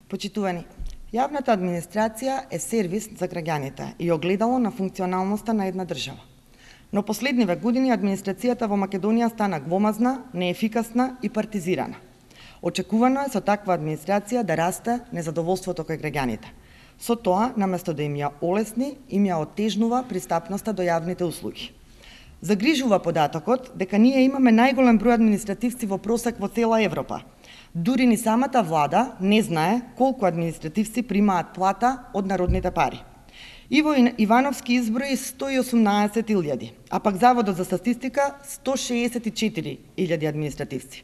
Почитувани, јавната администрација е сервис за граѓаните и огледало на функционалноста на една држава. Но последниве години администрацијата во Македонија стана гломазна, неефикасна и партизирана. Очекувано е со таква администрација да расте незадоволството кај граѓаните. Со тоа, наместо да им ја олесни, им ја отежнува пристапноста до јавните услуги. Загрижува податокот дека ние имаме најголем број административци во просек во цела Европа. Дури ни самата влада не знае колку административци примаат плата од народните пари. Иво Ивановски изброи 118.000, а пак Заводот за статистика 164.000 административци.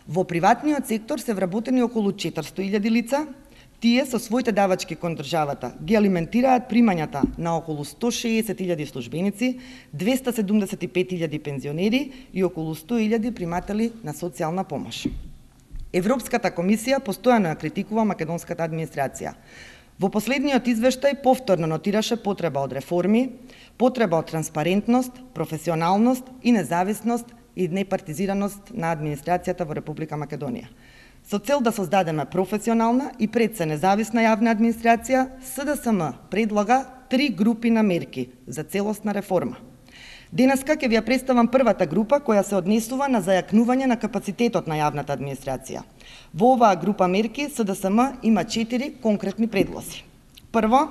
Во приватниот сектор се вработени околу 400.000 лица. Тие со своите давачки кон државата ги алиментираат примањата на околу 160.000 службеници, 275.000 пензионери и околу 100.000 приматели на социјална помош. Европската комисија постојано ја критикува македонската администрација. Во последниот извештај повторно нотираше потреба од реформи, потреба од транспарентност, професионалност и независност и непартизираност на администрацијата во Република Македонија. Со цел да создадеме професионална и пред се независна јавна администрација, СДСМ предлага 3 групи на мерки за целосна реформа. Денеска ќе ви ја представам првата група која се однесува на зајакнување на капацитетот на јавната администрација. Во оваа група мерки СДСМ има 4 конкретни предлози. Прво,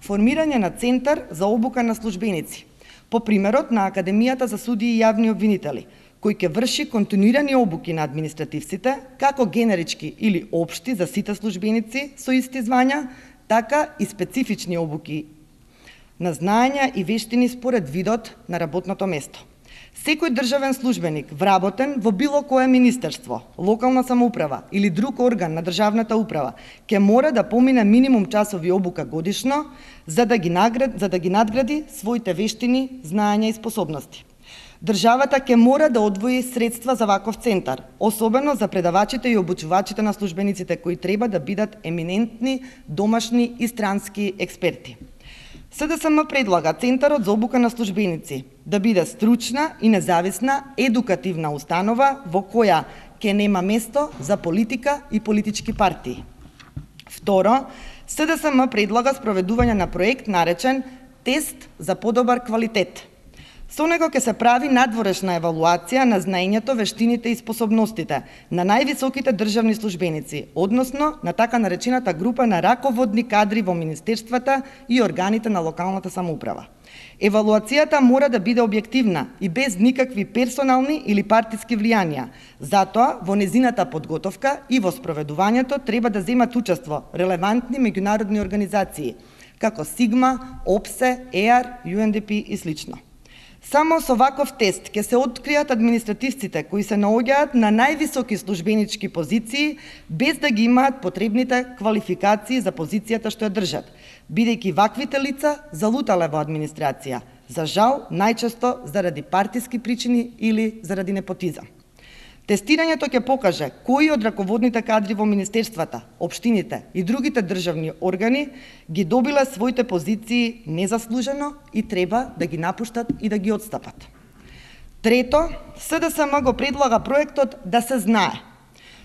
формирање на центар за обука на службеници, по примерот на Академијата за судии и јавни обвинители, кој ќе врши континуирани обуки на административците, како генерички или општи за сите службеници со исти звања, така и специфични обуки на знаења и вештини според видот на работното место. Секој државен службеник вработен во било кое министерство, локална самоуправа или друг орган на државната управа ќе мора да помине минимум часови обука годишно за да ги надгради своите вештини, знаења и способности. Државата ќе мора да одвои средства за ваков центар, особено за предавачите и обучувачите на службениците кои треба да бидат еминентни домашни и странски експерти. СДСМ предлага Центарот за обука на службеници да биде стручна и независна едукативна установа во која ќе нема место за политика и политички партии. Второ, СДСМ предлага спроведување на проект наречен Тест за подобар квалитет. Со него ќе се прави надворешна евалуација на знаењето, вештините и способностите на највисоките државни службеници, односно на така наречената група на раководни кадри во министерствата и органите на локалната самоуправа. Евалуацијата мора да биде објективна и без никакви персонални или партиски влијанија. Затоа, во незината подготовка и во спроведувањето треба да земат учество релевантни меѓународни организации, како Сигма, ОПСЕ, ЕАР, UNDP и слично. Само со ваков тест ќе се откријат административците кои се наоѓаат на највисоки службенички позиции без да ги имаат потребните квалификации за позицијата што ја држат, бидејќи ваквите лица залутале во администрација, за жал најчесто заради партиски причини или заради непотизам. Тестирањето ќе покаже кои од раководните кадри во министерствата, општините и другите државни органи ги добиле своите позиции незаслужено и треба да ги напуштат и да ги отстапат. Трето, СДСМ го предлага проектот Да се знае,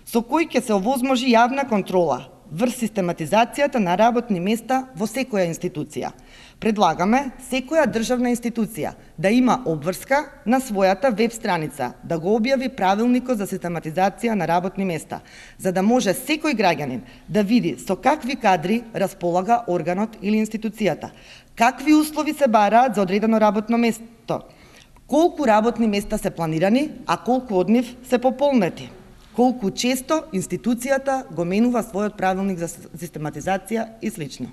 со кој ќе се овозможи јавна контрола врз систематизацијата на работни места во секоја институција. Предлагаме секоја државна институција да има обврска на својата веб страница, да го објави правилникот за систематизација на работни места, за да може секој граѓанин да види со какви кадри располага органот или институцијата, какви услови се бараат за одредено работно место, колку работни места се планирани, а колку од нив се пополнети, колку често институцијата го менува својот правилник за систематизација и слично.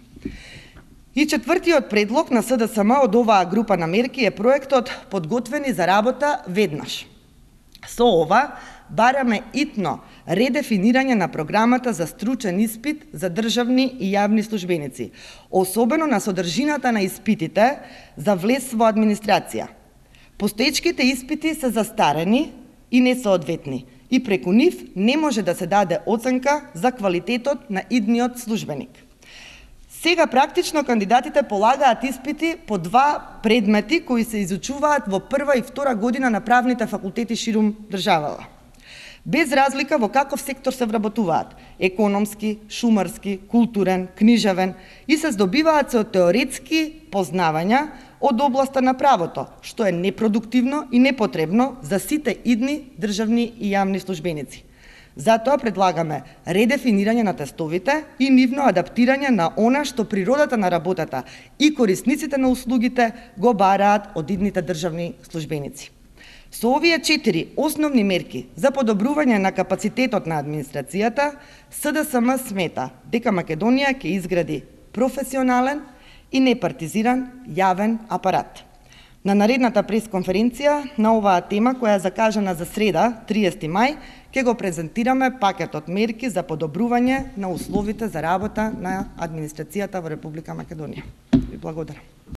И четвртиот предлог на СДСМ од оваа група на мерки е проектот Подготвени за работа веднаш. Со ова бараме итно редефинирање на програмата за стручен испит за државни и јавни службеници, особено на содржината на испитите за влез во администрација. Постоечките испити се застарени и несоодветни и преку нив не може да се даде оценка за квалитетот на идниот службеник. Сега практично кандидатите полагаат испити по 2 предмети кои се изучуваат во прва и втора година на правните факултети ширум државава. без разлика во каков сектор се вработуваат – економски, шумарски, културен, книжевен, и се здобиваат со теоретски познавања од областа на правото, што е непродуктивно и непотребно за сите идни државни и јавни службеници. Затоа предлагаме редефинирање на тестовите и нивно адаптирање на она што природата на работата и корисниците на услугите го бараат од идните државни службеници. Со овие 4 основни мерки за подобрување на капацитетот на администрацијата, СДСМ смета дека Македонија ќе изгради професионален и непартизиран јавен апарат. На наредната пресконференција на оваа тема, која е закажана за среда, 30 мај, ќе го презентираме пакетот мерки за подобрување на условите за работа на администрацијата во Република Македонија. Ви благодарам.